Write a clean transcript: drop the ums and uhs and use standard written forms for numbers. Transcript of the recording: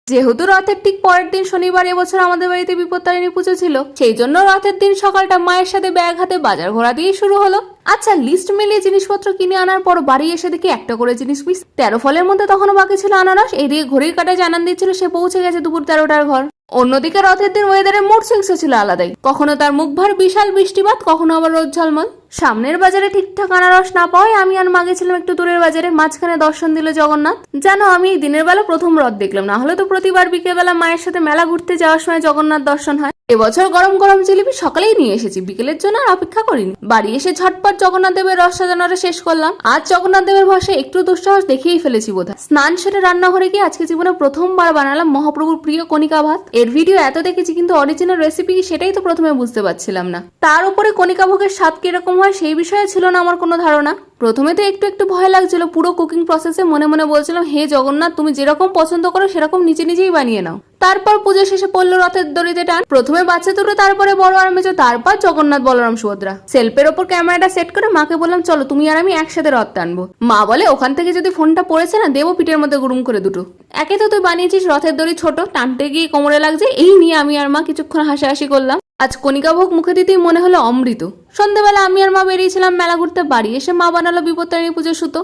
যেহেতু রথের ঠিক পরের দিন শনিবার এবছর আমাদের বাড়িতে বিপত্তারিণী পুজো ছিল, সেই জন্য রথের দিন সকালটা মায়ের সাথে ব্যাগ হাতে বাজার ঘোরা দিয়েই শুরু হলো। আচ্ছা, লিস্ট মিলিয়ে জিনিসপত্র কিনে আনার পর বাড়ি এসে দেখি একটা করে জিনিস মিস। 13 ফলের মধ্যে তখনও বাকি ছিল আনারস। এদিকে ঘড়ির কাঁটায় জানান দিচ্ছিল সে পৌঁছে গেছে দুপুর 13টার ঘর। অন্যদিকে রথের দিন ওয়েদারের মুড সুইংস ছিল আলাদাই। কখনো তার মুখ ভর বিশাল বৃষ্টিপাত, কখনো আবার রোদ ঝলমল। সামনের বাজারে ঠিকঠাক আনারস না পাওয়ায় আমি আর মা গেছিলাম একটু দূরের বাজারে। মাঝখানে দর্শন দিল জগন্নাথ। জানো, আমি এই দিনের বেলা প্রথম রথ দেখলাম। না হলে তো প্রতিবার বিকেলবেলা মায়ের সাথে মেলা ঘুরতে যাওয়ার সময় জগন্নাথ দর্শন হয়। এবছর গরম গরম জিলিপি সকালেই নিয়ে এসেছি, বিকেলের জন্য আর অপেক্ষা করিনি। বাড়ি এসে ঝটপট জগন্নাথ দেবের রথ সাজানোটা শেষ করলাম। আজ জগন্নাথ দেবের ভরসায় একটু দুঃসাহস দেখিয়েই ফেলেছি বোধহয়। স্নান সেরে রান্নাঘরে গিয়ে আজকে জীবনে প্রথমবার বানালাম মহাপ্রভুর প্রিয় কণিকা ভাত। এর ভিডিও এত দেখেছি, কিন্তু অরিজিনাল রেসিপি সেটাই তো প্রথমে বুঝতে পারছিলাম না। তার উপরে কণিকা ভোগের স্বাদ কিরকম হয় সেই বিষয়ে ছিল না আমার কোনো ধারণা। প্রথমে তো একটু একটু ভয় লাগছিল। পুরো কুকিং প্রসেসে মনে মনে বলছিলাম, হে জগন্নাথ, তুমি যেরকম পছন্দ করো সেরকম নিজে নিজেই বানিয়ে নাও। তারপর পুজো শেষে পড়লো রথের দড়িতে টান। প্রথমে বাচ্চা দুটো, তারপরে বড় আর মেজো, তারপর জগন্নাথ, বলরাম, সুভদ্রা। সেলফের ওপর ক্যামেরাটা সেট করে মাকে বললাম, চলো তুমি আর আমি একসাথে রথ টানবো। মা বলে, ওখান থেকে যদি ফোনটা পড়েছে না, দেবো পিঠের মধ্যে গুড়ুম করে দুটো। একে তো তুই বানিয়েছিস রথের দড়ি ছোট, টানতে গিয়ে কোমরে লাগছে। এই নিয়ে আমি আর মা কিছুক্ষণ হাসাহাসি করলাম। আজ কণিকা ভোগ মুখে দিতেই মনে হলো অমৃত। সন্ধ্যাবেলা আমি আর মা বেরিয়েছিলাম মেলা ঘুরতে। বাড়ি এসে মা বানালো বিপত্তারিণী পুজোর সুতো।